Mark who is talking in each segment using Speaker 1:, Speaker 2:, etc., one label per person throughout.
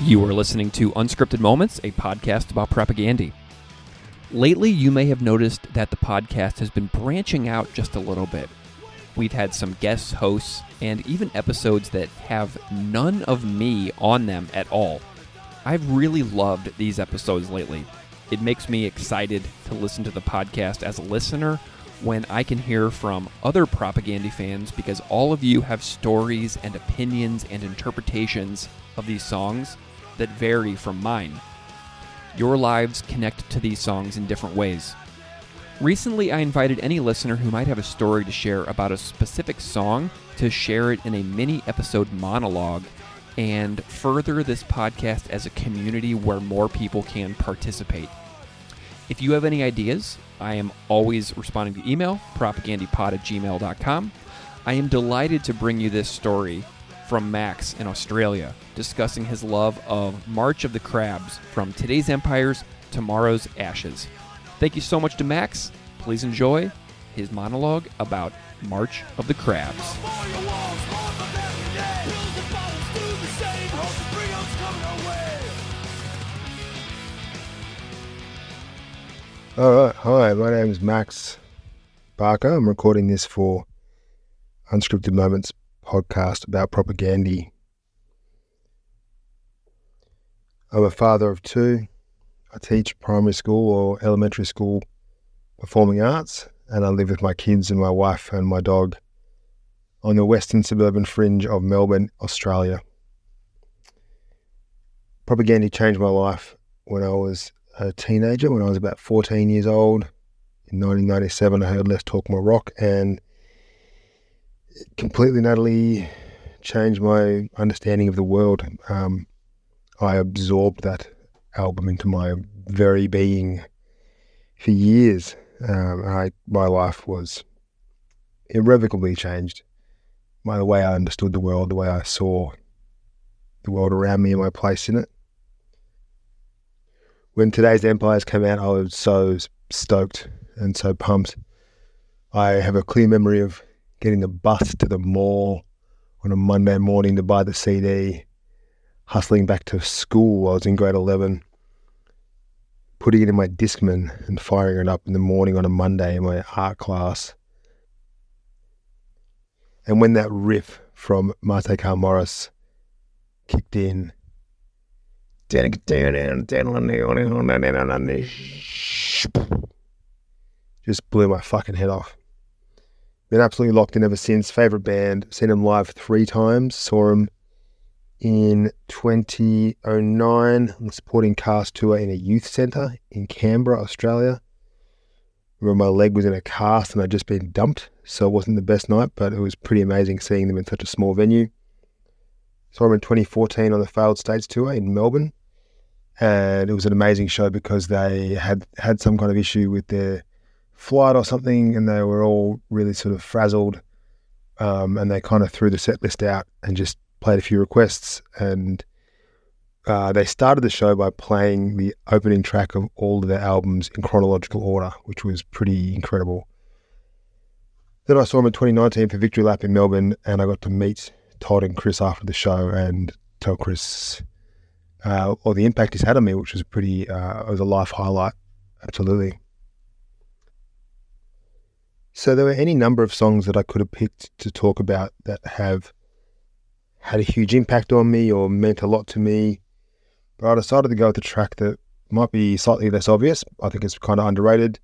Speaker 1: You are listening to Unscripted Moments, a podcast about propaganda. Lately, you may have noticed that the podcast has been branching out just a little bit. We've had some guest hosts and even episodes that have none of me on them at all. I've really loved these episodes lately. It makes me excited to listen to the podcast as a listener when I can hear from other propaganda fans, because all of you have stories and opinions and interpretations of these songs that vary from mine. Your lives connect to these songs in different ways. Recently, I invited any listener who might have a story to share about a specific song to share it in a mini-episode monologue and further this podcast as a community where more people can participate. If you have any ideas, I am always responding to email, propagandapod@gmail.com. I am delighted to bring you this story from Max in Australia, discussing his love of March of the Crabs, from today's empires, tomorrow's ashes. Thank you so much to Max. Please enjoy his monologue about March of the Crabs.
Speaker 2: All right. Hi, my name is Max Barker. I'm recording this for Unscripted Moments podcast about propaganda. I'm a father of two. I teach primary school or elementary school performing arts, and I live with my kids and my wife and my dog on the western suburban fringe of Melbourne, Australia. Propaganda changed my life when I was a teenager, when I was about 14 years old. In 1997, I heard Let's Talk More Rock, and it completely and utterly changed my understanding of the world. I absorbed that album into my very being for years. My life was irrevocably changed by the way I understood the world, the way I saw the world around me and my place in it. When Today's Empires came out, I was so stoked and so pumped. I have a clear memory of getting the bus to the mall on a Monday morning to buy the CD, hustling back to school. I was in grade 11, putting it in my Discman and firing it up in the morning on a Monday in my art class. And when that riff from Mate Carl Morris kicked in, just blew my fucking head off. Been absolutely locked in ever since. Favourite band. Seen them live 3 times. Saw them in 2009 on the supporting cast tour in a youth centre in Canberra, Australia. Remember, my leg was in a cast and I'd just been dumped, so it wasn't the best night, but it was pretty amazing seeing them in such a small venue. Saw them in 2014 on the Failed States tour in Melbourne, and it was an amazing show because they had some kind of issue with their flight or something, and they were all really sort of frazzled, and they kind of threw the set list out and just played a few requests, and they started the show by playing the opening track of all of their albums in chronological order, which was pretty incredible. Then I saw them in 2019 for Victory Lap in Melbourne, and I got to meet Todd and Chris after the show and tell Chris or the impact he's had on me, which was pretty, it was a life highlight, absolutely. So there were any number of songs that I could have picked to talk about that have had a huge impact on me or meant a lot to me, but I decided to go with a track that might be slightly less obvious. I think it's kind of underrated.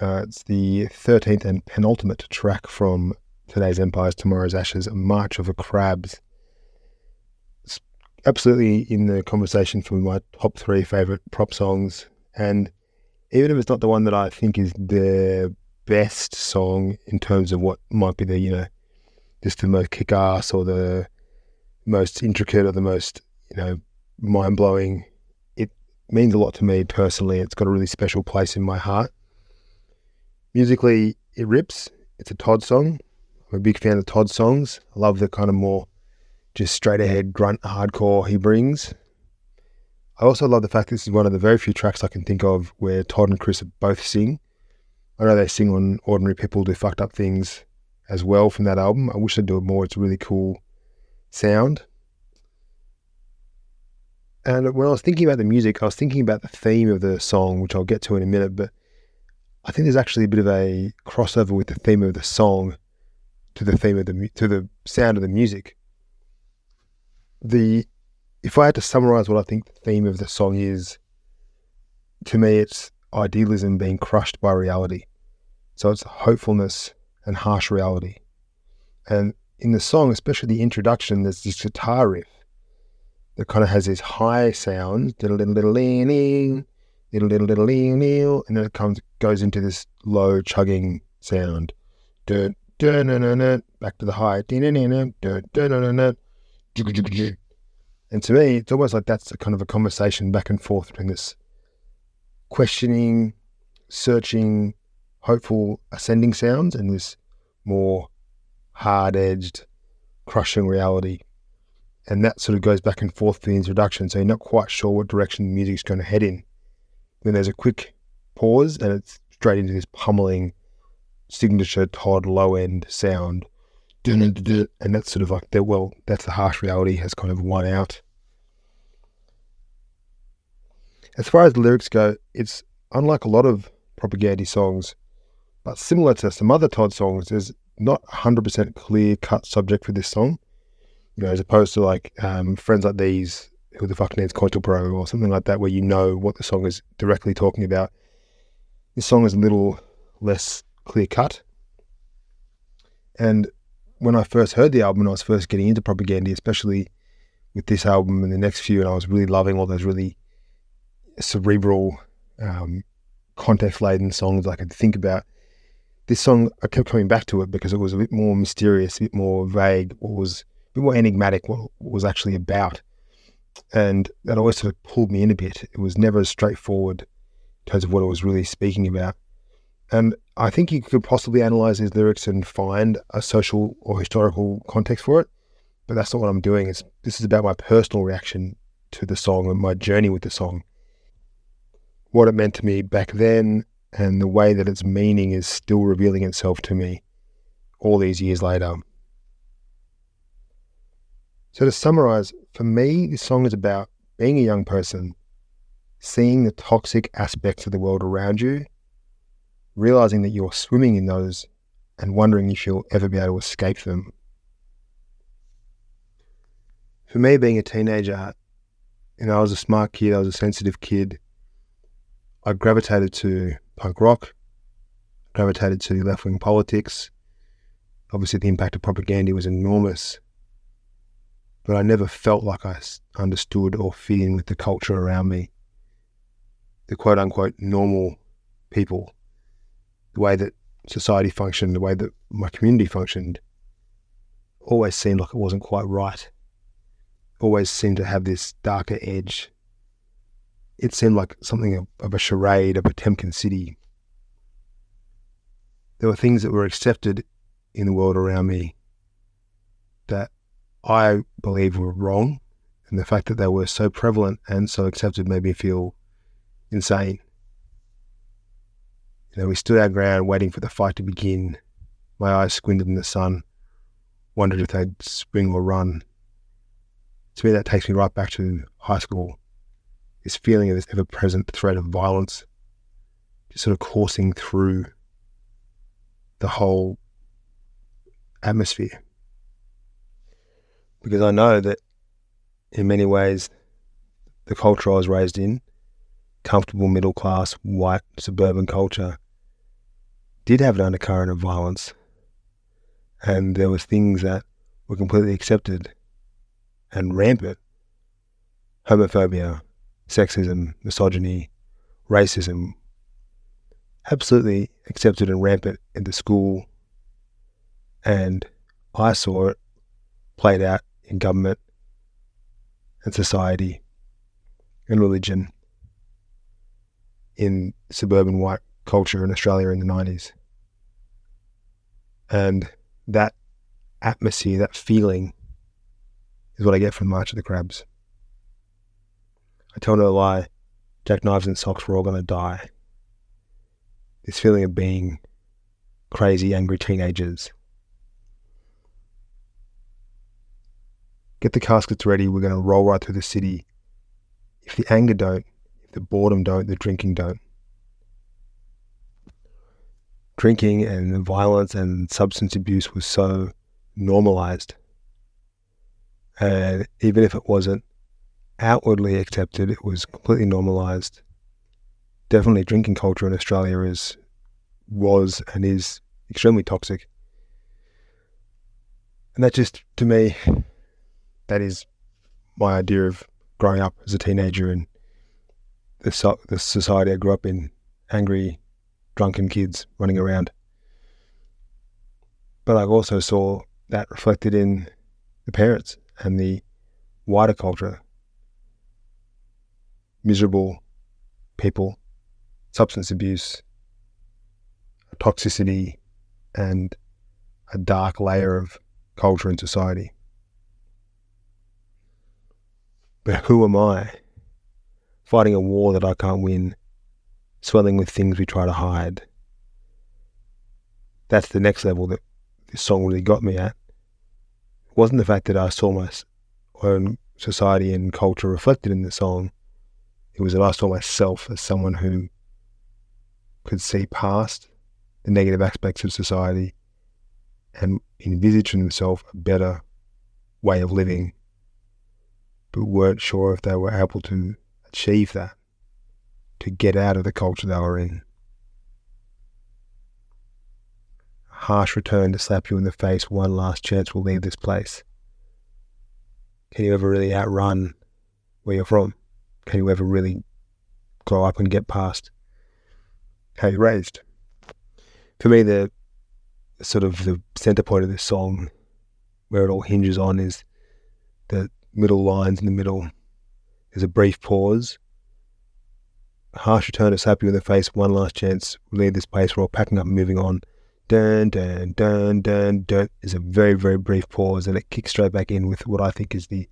Speaker 2: It's the 13th and penultimate track from Today's Empires, Tomorrow's Ashes, March of the Crabs. It's absolutely in the conversation for my top 3 favourite prop songs, and even if it's not the one that I think is the best song in terms of what might be the, just the most kick-ass or the most intricate or the most, mind-blowing, it means a lot to me personally. It's got a really special place in my heart. Musically, it rips. It's a Todd song. I'm a big fan of Todd's songs. I love the kind of more just straight-ahead grunt hardcore he brings. I also love the fact this is one of the very few tracks I can think of where Todd and Chris both sing. I know they sing on Ordinary People Do Fucked Up Things as well from that album. I wish they'd do it more. It's a really cool sound. And when I was thinking about the music, I was thinking about the theme of the song, which I'll get to in a minute, but I think there's actually a bit of a crossover with the theme of the song to the theme of to the sound of the music. If I had to summarize what I think the theme of the song is, to me, it's idealism being crushed by reality. So it's hopefulness and harsh reality. And in the song, especially the introduction, there's this guitar riff that kind of has this high sound, and then it goes into this low chugging sound. Back to the high. And to me, it's almost like that's a kind of a conversation back and forth between this questioning, searching, hopeful, ascending sounds and this more hard-edged, crushing reality. And that sort of goes back and forth to the introduction, so you're not quite sure what direction the music's going to head in. Then there's a quick pause and it's straight into this pummeling signature Todd low-end sound. And that's sort of like, that's the harsh reality has kind of won out. As far as the lyrics go, it's unlike a lot of Propagandhi songs, but similar to some other Todd songs, there's not 100% clear-cut subject for this song. You know, as opposed to like Friends Like These, Who the Fuck Needs Coital Pro, or something like that, where you know what the song is directly talking about. This song is a little less clear-cut. And when I first heard the album, and I was first getting into Propagandhi, especially with this album and the next few, and I was really loving all those really cerebral, context-laden songs I could think about. This song, I kept coming back to it because it was a bit more mysterious, a bit more vague, a bit more enigmatic what it was actually about. And that always sort of pulled me in a bit. It was never as straightforward in terms of what it was really speaking about. And I think you could possibly analyze his lyrics and find a social or historical context for it, but that's not what I'm doing. This is about my personal reaction to the song and my journey with the song. What it meant to me back then and the way that its meaning is still revealing itself to me all these years later. So to summarize, for me, this song is about being a young person, seeing the toxic aspects of the world around you, realizing that you're swimming in those and wondering if you'll ever be able to escape them. For me, being a teenager, I was a smart kid, I was a sensitive kid. I gravitated to punk rock, gravitated to left-wing politics. Obviously, the impact of Propagandhi was enormous, but I never felt like I understood or fit in with the culture around me. The quote-unquote normal people, the way that society functioned, the way that my community functioned, always seemed like it wasn't quite right. Always seemed to have this darker edge. It seemed like something of a charade, a Potemkin city. There were things that were accepted in the world around me that I believe were wrong, and the fact that they were so prevalent and so accepted made me feel insane. We stood our ground waiting for the fight to begin. My eyes squinted in the sun, wondered if they'd spring or run. To me, that takes me right back to high school. This feeling of this ever-present threat of violence, just sort of coursing through the whole atmosphere. Because I know that in many ways, the culture I was raised in, comfortable middle-class, white, suburban culture, did have an undercurrent of violence, and there was things that were completely accepted and rampant. Homophobia, sexism, misogyny, racism, absolutely accepted and rampant in the school, and I saw it played out in government and society and religion in suburban white culture in Australia in the 90s. And that atmosphere, that feeling, is what I get from March of the Crabs. I tell no lie, Jack Knives and Socks, we're all going to die. This feeling of being crazy, angry teenagers. Get the caskets ready, we're going to roll right through the city If the anger don't, if the boredom don't, the drinking don't. Drinking and violence and substance abuse was so normalized. And even if it wasn't outwardly accepted, it was completely normalized. Definitely drinking culture in Australia was and is extremely toxic. And that just, to me, that is my idea of growing up as a teenager and the society I grew up in. Angry, drunken kids running around. But I also saw that reflected in the parents and the wider culture. Miserable people, substance abuse, toxicity, and a dark layer of culture and society. But who am I, fighting a war that I can't win, swelling with things we try to hide? That's the next level that this song really got me at. It wasn't the fact that I saw my own society and culture reflected in the song. It was that I saw myself as someone who could see past the negative aspects of society and envisage for themselves a better way of living, but weren't sure if they were able to achieve that, to get out of the culture they were in. A harsh return to slap you in the face, one last chance will leave this place. Can you ever really outrun where you're from? Can you ever really grow up and get past how you're raised? For me, the sort of the center point of this song, where it all hinges on, is the middle lines in the middle. There's a brief pause. A harsh return to slap you in the face, one last chance, we'll leave this place, we're all packing up and moving on. Dun, dun, dun, dun, dun. There's a very, very brief pause, and it kicks straight back in with what I think is the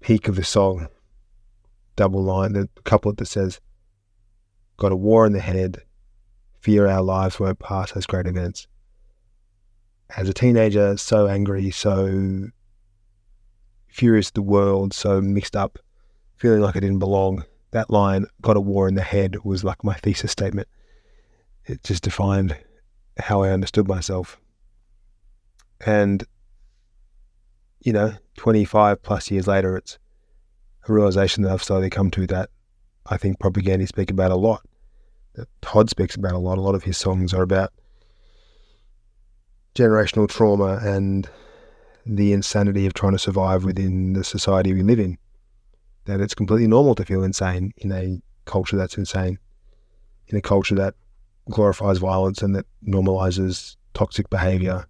Speaker 2: peak of the song. Double line, the couplet that says, got a war in the head, fear our lives won't pass as great events. As a teenager, so angry, so furious at the world, so mixed up, feeling like I didn't belong. That line, got a war in the head, was like my thesis statement. It just defined how I understood myself. And, 25 plus years later, it's a realization that I've slowly come to, that I think Propagandhi speak about a lot, that Todd speaks about a lot. A lot of his songs are about generational trauma and the insanity of trying to survive within the society we live in. That it's completely normal to feel insane in a culture that's insane, in a culture that glorifies violence and that normalizes toxic behavior.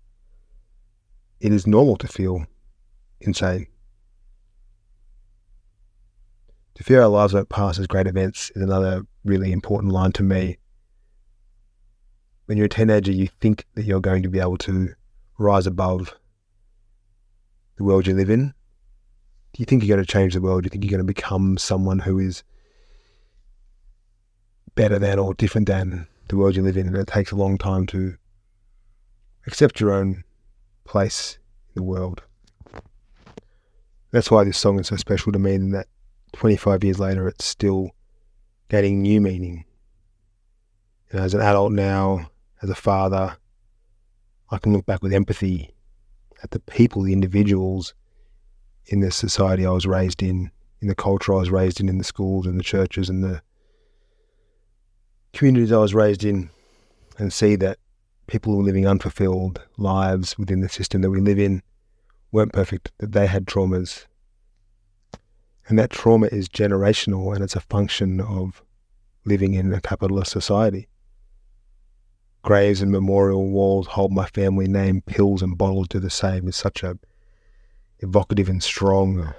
Speaker 2: It is normal to feel insane. To fear our lives won't pass as great events is another really important line to me. When you're a teenager, you think that you're going to be able to rise above the world you live in. Do you think you're going to change the world? Do you think you're going to become someone who is better than or different than the world you live in? And it takes a long time to accept your own place in the world. That's why this song is so special to me, in that 25 years later, it's still gaining new meaning. As an adult now, as a father, I can look back with empathy at the people, the individuals in the society I was raised in the culture I was raised in the schools and the churches and the communities I was raised in, and see that people who were living unfulfilled lives within the system that we live in weren't perfect, that they had traumas. And that trauma is generational, and it's a function of living in a capitalist society. Graves and memorial walls hold my family name, pills and bottles do the same, is such a evocative and strong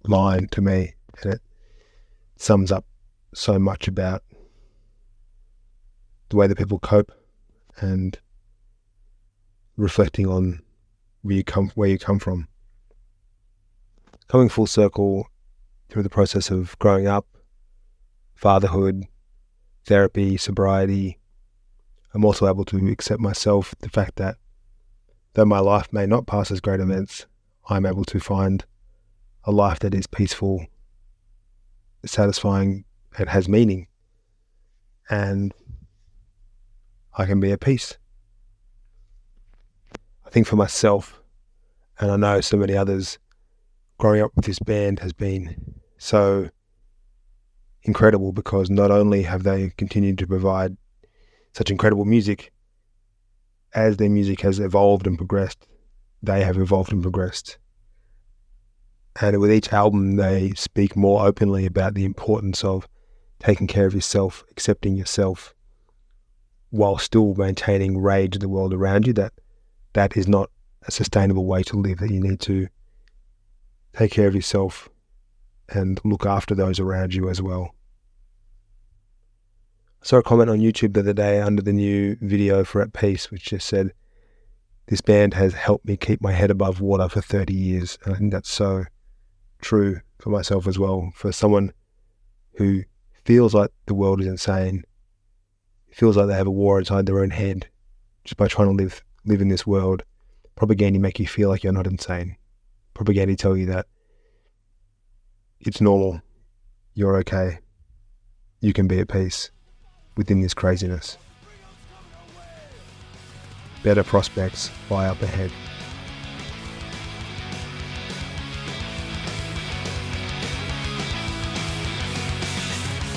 Speaker 2: line to me, and it sums up so much about the way that people cope and reflecting on where you come from. Coming full circle through the process of growing up, fatherhood, therapy, sobriety, I'm also able to accept myself, the fact that though my life may not pass as great events, I'm able to find a life that is peaceful, satisfying, and has meaning. And I can be at peace. I think for myself, and I know so many others, growing up with this band has been so incredible, because not only have they continued to provide such incredible music, as their music has evolved and progressed, they have evolved and progressed. And with each album, they speak more openly about the importance of taking care of yourself, accepting yourself, while still maintaining rage in the world around you. That is not a sustainable way to live, that you need to take care of yourself and look after those around you as well. I saw a comment on YouTube the other day under the new video for At Peace, which just said, "This band has helped me keep my head above water for 30 years. And I think that's so true for myself as well. For someone who feels like the world is insane, feels like they have a war inside their own head just by trying to live in this world, propaganda make you feel like you're not insane. Propaganda tell you that it's normal, you're okay, you can be at peace within this craziness. Better prospects lie up ahead."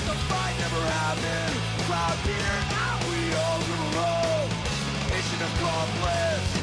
Speaker 3: The fight never happened. Cloud here, we all grew up. Mission accomplished.